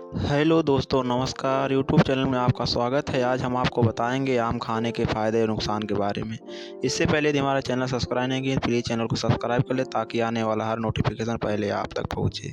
Hello दोस्तों, नमस्कार। YouTube channel में आपका स्वागत है। आज हम आपको बताएंगे आम खाने के फ़ायदे और नुकसान के बारे में। इससे पहले यदि हमारा चैनल सब्सक्राइब नहीं किया, प्लीज़ चैनल को सब्सक्राइब कर लें ताकि आने वाला हर नोटिफिकेशन पहले आप तक पहुँचे।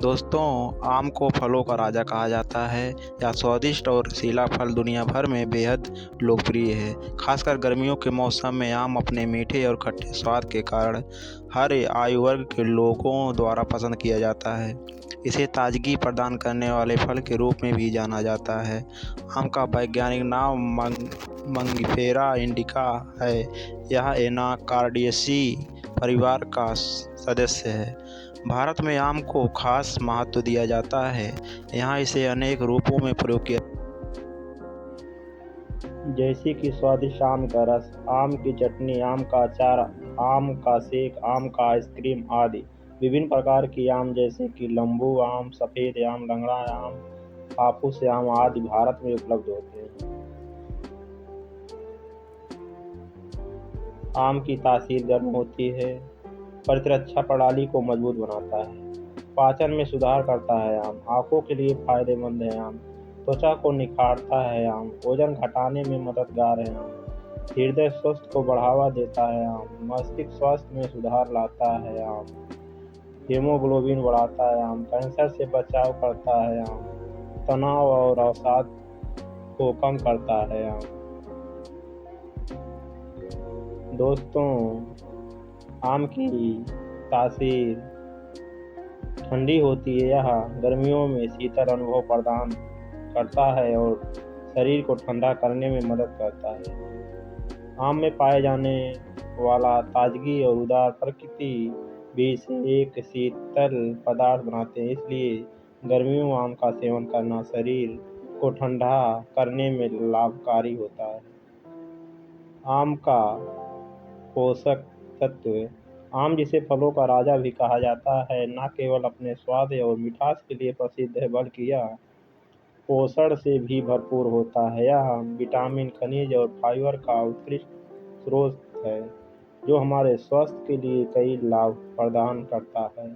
दोस्तों, आम को फलों का राजा कहा जाता है। यह स्वादिष्ट और रसीला फल दुनिया भर में बेहद लोकप्रिय है। खासकर गर्मियों के मौसम में आम अपने मीठे और खट्टे स्वाद के कारण हर आयु वर्ग के लोगों द्वारा पसंद किया जाता है। इसे ताजगी प्रदान करने वाले फल के रूप में भी जाना जाता है। आम का वैज्ञानिक नाम मंगीफेरा इंडिका है। यह एनाकार्डियेसी परिवार का सदस्य है। भारत में आम को खास महत्व दिया जाता है। यहाँ इसे अनेक रूपों में प्रयोग किया, जैसे कि स्वादिष्ट आम का रस, आम की चटनी, आम का अचार, आम का सेक, आम का आइसक्रीम आदि। विभिन्न प्रकार की आम जैसे कि लंबू आम, सफ़ेद आम, लंगड़ा आम, हाफूस आम आदि भारत में उपलब्ध होते हैं। आम की तासीर गर्म होती है, प्रतिरक्षा प्रणाली को मजबूत बनाता है, पाचन में सुधार करता है आम, आँखों के लिए फायदेमंद है आम, त्वचा को निखारता है आम, वजन घटाने में मददगार है आम, हृदय स्वास्थ्य को बढ़ावा देता है आम, मस्तिष्क स्वास्थ्य में सुधार लाता है आम, हीमोग्लोबिन बढ़ाता है आम, कैंसर से बचाव करता है आम, तनाव और अवसाद को कम करता है आम। दोस्तों, आम की तासीर ठंडी होती है। यह गर्मियों में शीतल अनुभव प्रदान करता है और शरीर को ठंडा करने में मदद करता है। आम में पाए जाने वाला ताजगी और उदार प्रकृति भी इसे एक शीतल पदार्थ बनाते हैं, इसलिए गर्मियों में आम का सेवन करना शरीर को ठंडा करने में लाभकारी होता है। आम का पोषक तत्व। आम जिसे फलों का राजा भी कहा जाता है, न केवल अपने स्वाद और मिठास के लिए प्रसिद्ध है, बल्कि यह पोषण से भी भरपूर होता है। यह विटामिन, खनिज और फाइबर का उत्कृष्ट स्रोत है, जो हमारे स्वास्थ्य के लिए कई लाभ प्रदान करता है।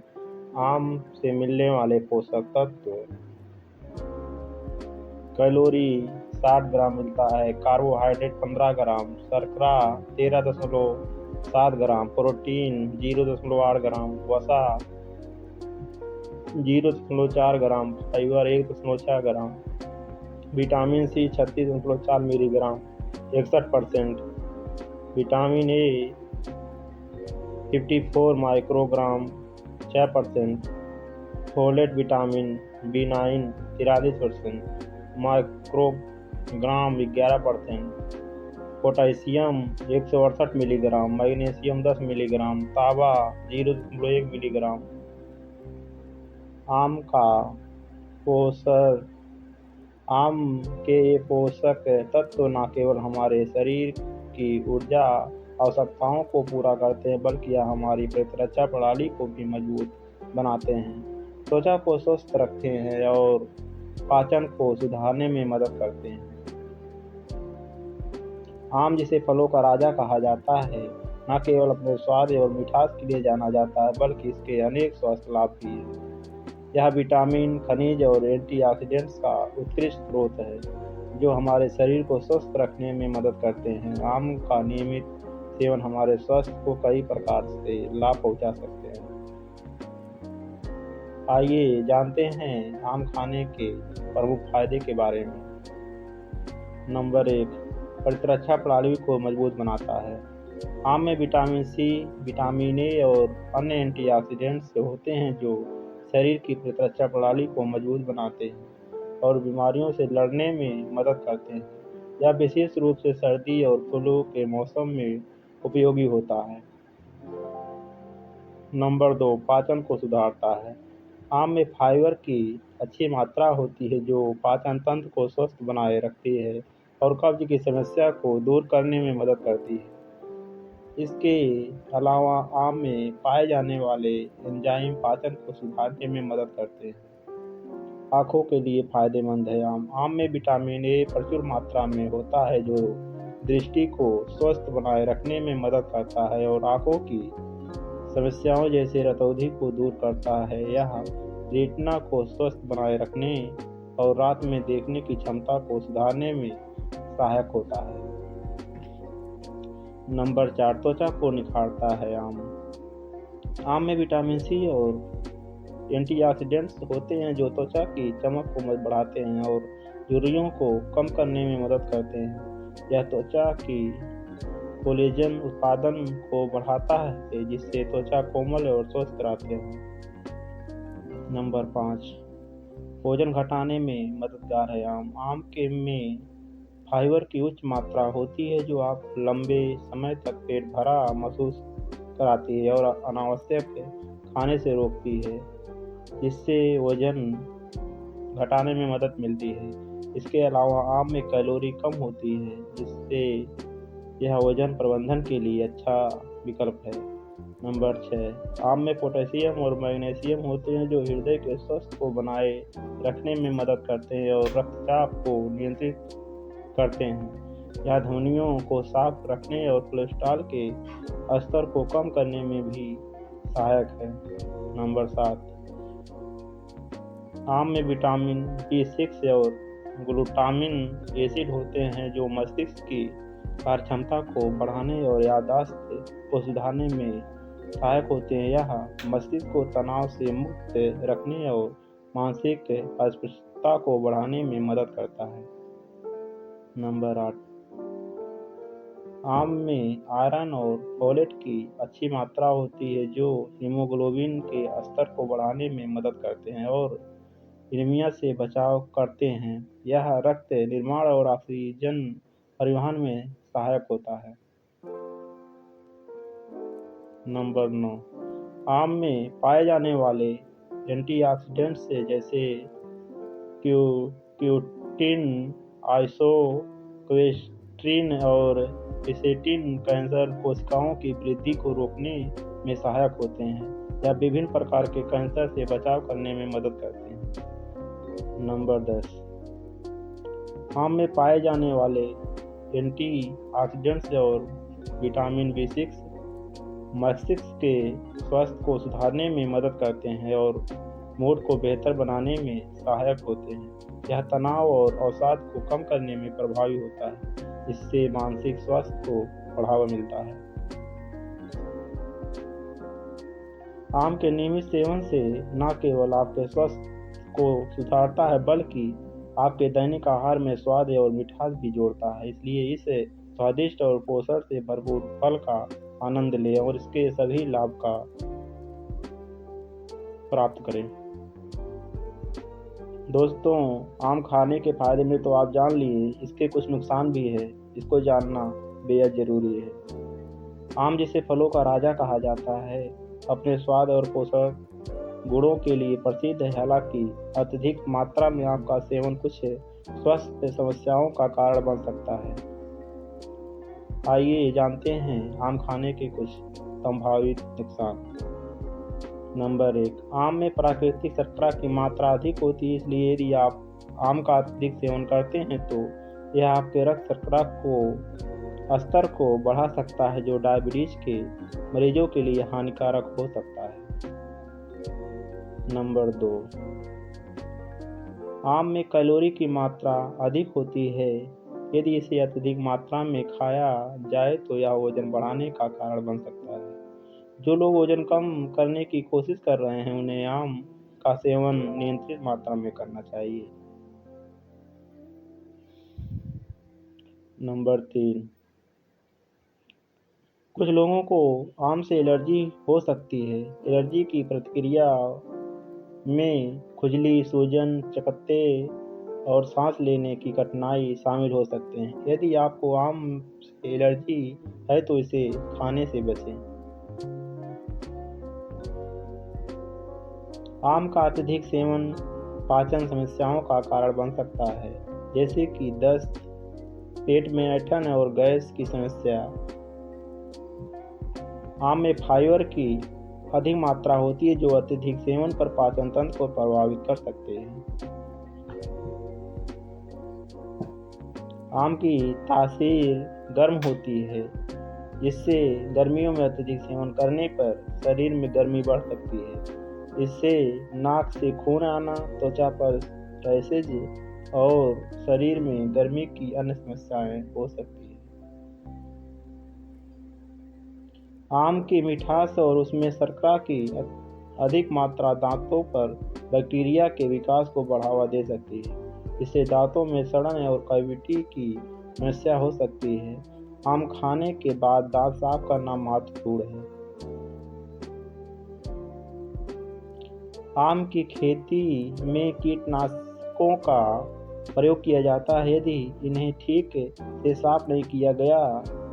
आम से मिलने वाले पोषक तत्व। कैलोरी 60 ग्राम मिलता है, कार्बोहाइड्रेट 15 ग्राम, शर्करा 13.7 ग्राम, प्रोटीन 0.8 ग्राम, वसा 0.4 gram, fibre 1.6 gram, vitamin C 36.4 milligram 61%, vitamin A 54 microgram 6%, folate vitamin B nine 43%, microgram 11%, potassium 168 milligram, magnesium 10 milligram, तांबा 0.1 मिलीग्राम। आम का पोषक। आम के ये पोषक तत्व न केवल हमारे शरीर की ऊर्जा आवश्यकताओं को पूरा करते हैं, बल्कि यह हमारी प्रतिरक्षा प्रणाली को भी मजबूत बनाते हैं, त्वचा को स्वस्थ रखते हैं और पाचन को सुधारने में मदद करते हैं। आम जिसे फलों का राजा कहा जाता है, न केवल अपने स्वाद और मिठास के लिए जाना जाता है, बल्कि इसके अनेक स्वास्थ्य लाभ भी हैं। यह विटामिन, खनिज और एंटीऑक्सीडेंट्स का उत्कृष्ट स्रोत है, जो हमारे शरीर को स्वस्थ रखने में मदद करते हैं। आम का नियमित सेवन हमारे स्वास्थ्य को कई प्रकार से लाभ पहुंचा सकते हैं। आइए जानते हैं आम खाने के प्रमुख फायदे के बारे में। नंबर 1, प्रतिरक्षा प्रणाली को मजबूत बनाता है। आम में विटामिन सी, विटामिन ए और अन्य एंटीऑक्सीडेंट्स होते हैं, जो शरीर की प्रतिरक्षा प्रणाली को मजबूत बनाते हैं और बीमारियों से लड़ने में मदद करते हैं। यह विशेष रूप से सर्दी और फ्लू के मौसम में उपयोगी होता है। नंबर 2, पाचन को सुधारता है। आम में फाइबर की अच्छी मात्रा होती है, जो पाचन तंत्र को स्वस्थ बनाए रखती है और कब्ज की समस्या को दूर करने में मदद करती है। इसके अलावा आम में पाए जाने वाले एंजाइम पाचन को सुधारने में मदद करते हैं। आँखों के लिए फायदेमंद है आम। आम में विटामिन ए प्रचुर मात्रा में होता है, जो दृष्टि को स्वस्थ बनाए रखने में मदद करता है और आँखों की समस्याओं जैसे रतौंधी को दूर करता है। यह रेटिना को स्वस्थ बनाए रखने और रात में देखने की क्षमता को सुधारने में सहायक होता है। नंबर 4, त्वचा को निखारता है आम। आम में विटामिन सी और एंटीऑक्सीडेंट्स होते हैं जो त्वचा की चमक को बढ़ाते हैं और झुर्रियों को कम करने में मदद करते हैं। यह त्वचा की कोलेजन उत्पादन को बढ़ाता है जिससे त्वचा कोमल और स्वस्थ रहते हैं। नंबर 5, वजन घटाने में मददगार है आम। आम के में फाइबर की उच्च मात्रा होती है जो आप लंबे समय तक पेट भरा महसूस कराती है और अनावश्यक खाने से रोकती है, जिससे वजन घटाने में मदद मिलती है। इसके अलावा आम में कैलोरी कम होती है जिससे यह वजन प्रबंधन के लिए अच्छा विकल्प है। नंबर 6, आम में पोटेशियम और मैग्नीशियम होते हैं जो हृदय के स्वास्थ्य को बनाए रखने में मदद करते हैं और रक्तचाप को नियंत्रित करते हैं। यह धमनियों को साफ रखने और कोलेस्ट्रॉल के स्तर को कम करने में भी सहायक है। नंबर 7, आम में विटामिन B6 और ग्लूटामिन एसिड होते हैं जो मस्तिष्क की कार्यक्षमता को बढ़ाने और याददाश्त को सुधारने में सहायक होते हैं। यह मस्तिष्क को तनाव से मुक्त रखने और मानसिक स्पष्टता को बढ़ाने में मदद करता है। नंबर 8, आम में आयरन और फोलेट की अच्छी मात्रा होती है जो हीमोग्लोबिन के स्तर को बढ़ाने में मदद करते हैं और एनीमिया से बचाव करते हैं। यह रक्त निर्माण और ऑक्सीजन परिवहन में सहायक होता है। नंबर 9, आम में पाए जाने वाले एंटीऑक्सीडेंट्स जैसे क्यूटिन, आइसोक्वेस्ट्रिन और एसेटिन कैंसर कोशिकाओं की वृद्धि को रोकने में सहायक होते हैं। यह विभिन्न प्रकार के कैंसर से बचाव करने में मदद करते हैं। नंबर 10, आम में पाए जाने वाले एंटीऑक्सीडेंट्स और विटामिन B6 मस्तिष्क के स्वास्थ्य को सुधारने में मदद करते हैं और मूड को बेहतर बनाने में सहायक होते हैं। यह तनाव और अवसाद को कम करने में प्रभावी होता है, जिससे मानसिक स्वास्थ्य को बढ़ावा मिलता है। आम के नियमित सेवन से न केवल आपके स्वास्थ्य को सुधारता है बल्कि आपके दैनिक आहार में स्वाद और मिठास भी जोड़ता है। इसलिए इस स्वादिष्ट और पोषण से भरपूर फल का आनंद लें और इसके सभी लाभ का प्राप्त करें। दोस्तों, आम खाने के फायदे में तो आप जान लिए, इसके कुछ नुकसान भी है, इसको जानना बेहद जरूरी है। आम जिसे फलों का राजा कहा जाता है अपने स्वाद और पोषक गुणों के लिए प्रसिद्ध है। हालांकि अत्यधिक मात्रा में आम का सेवन कुछ स्वास्थ्य समस्याओं का कारण बन सकता है। आइए जानते हैं आम खाने के कुछ संभावित नुकसान। नंबर 1, आम में प्राकृतिक शर्करा की मात्रा अधिक होती है, इसलिए यदि आप आम का अत्यधिक सेवन करते हैं तो यह आपके रक्त शर्करा को स्तर को बढ़ा सकता है जो डायबिटीज के मरीजों के लिए हानिकारक हो सकता है। नंबर 2, आम में कैलोरी की मात्रा अधिक होती है, यदि इसे अत्यधिक मात्रा में खाया जाए तो यह वजन बढ़ाने का कारण बन सकता है। जो लोग वजन कम करने की कोशिश कर रहे हैं उन्हें आम का सेवन नियंत्रित मात्रा में करना चाहिए। नंबर 3, कुछ लोगों को आम से एलर्जी हो सकती है। एलर्जी की प्रतिक्रिया में खुजली, सूजन, चकत्ते और सांस लेने की कठिनाई शामिल हो सकते हैं। यदि आपको आम से एलर्जी है तो इसे खाने से बचें। आम का अत्यधिक सेवन पाचन समस्याओं का कारण बन सकता है, जैसे कि दस्त, पेट में ऐंठन और गैस की समस्या। आम में फाइबर की अधिक मात्रा होती है जो अत्यधिक सेवन पर पाचन तंत्र को प्रभावित कर सकते हैं। आम की तासीर गर्म होती है, जिससे गर्मियों में अत्यधिक सेवन करने पर शरीर में गर्मी बढ़ सकती है। इससे नाक से खून आना, त्वचा पर रैशेज और शरीर में गर्मी की अन्य समस्याएं हो सकती हैं। आम की मिठास और उसमें शर्करा की अधिक मात्रा दांतों पर बैक्टीरिया के विकास को बढ़ावा दे सकती है। इससे दांतों में सड़न और कैविटी की समस्या हो सकती है। आम खाने के बाद दांत साफ करना महत्वपूर्ण है। आम की खेती में कीटनाशकों का प्रयोग किया जाता है। यदि इन्हें ठीक से साफ नहीं किया गया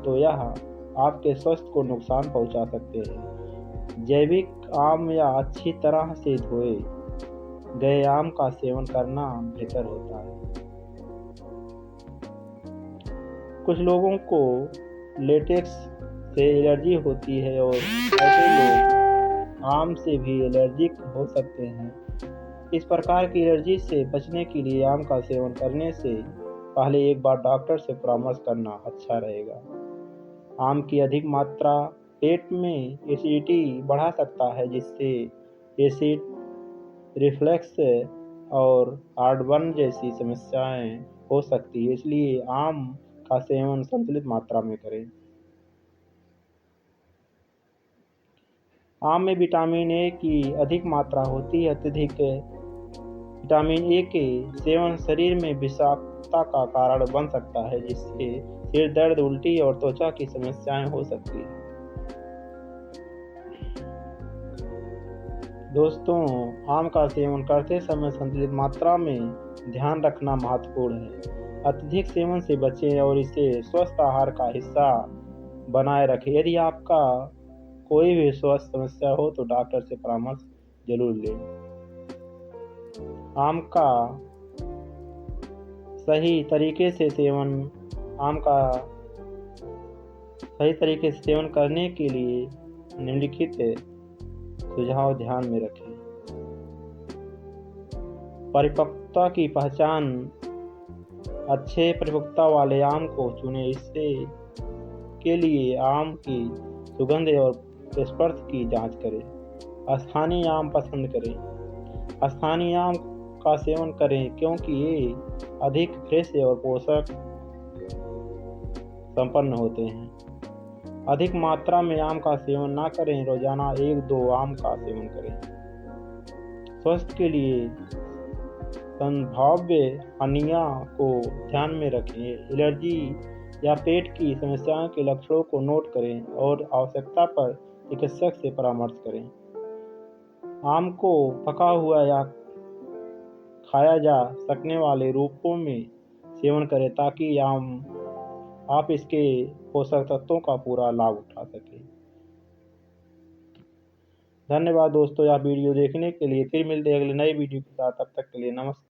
तो यह आपके स्वास्थ्य को नुकसान पहुंचा सकते हैं। जैविक आम या अच्छी तरह से धोए गए आम का सेवन करना बेहतर होता है। कुछ लोगों को लेटेक्स से एलर्जी होती है और ऐसे लोग आम से भी एलर्जिक हो सकते हैं। इस प्रकार की एलर्जी से बचने के लिए आम का सेवन करने से पहले एक बार डॉक्टर से परामर्श करना अच्छा रहेगा। आम की अधिक मात्रा पेट में एसिडिटी बढ़ा सकता है, जिससे एसिड रिफ्लक्स और हार्टबर्न जैसी समस्याएं हो सकती है। इसलिए आम का सेवन संतुलित मात्रा में करें। आम में विटामिन ए की अधिक मात्रा होती है। अत्यधिक विटामिन ए के सेवन शरीर में विषाक्तता का कारण बन सकता है, जिससे सिर दर्द, उल्टी और त्वचा की समस्याएं हो सकती हैं। दोस्तों, आम का सेवन करते समय संतुलित मात्रा में ध्यान रखना महत्वपूर्ण है। अत्यधिक सेवन से बचें और इसे स्वस्थ आहार का हिस्सा बनाए रखें। यदि आपका कोई भी स्वास्थ्य समस्या हो तो डॉक्टर से परामर्श जरूर लें। आम का सही तरीके से सेवन करने के लिए निम्नलिखित सुझाव ध्यान में रखें। परिपक्वता की पहचान। अच्छे परिपक्वता वाले आम को चुनें। इससे के लिए आम की सुगंध और स्पर्श की जांच करें। स्थानीय आम पसंद करें। स्थानीय आम का सेवन करें क्योंकि ये अधिक फ्रेश और पोषक संपन्न होते हैं। अधिक मात्रा में आम का सेवन ना करें। रोजाना 1-2 आम का सेवन करें। स्वास्थ्य के लिए संभाव्य हानियों को ध्यान में रखें। एलर्जी या पेट की समस्याओं के लक्षणों को नोट करें और आवश्यकता पर चिकित्सक से परामर्श करें। आम को पका हुआ या खाया जा सकने वाले रूपों में सेवन करें ताकि आप इसके पोषक तत्वों का पूरा लाभ उठा सकें। धन्यवाद दोस्तों, यह वीडियो देखने के लिए। फिर मिलते हैं अगले नए वीडियो के साथ। तब तक के लिए नमस्कार।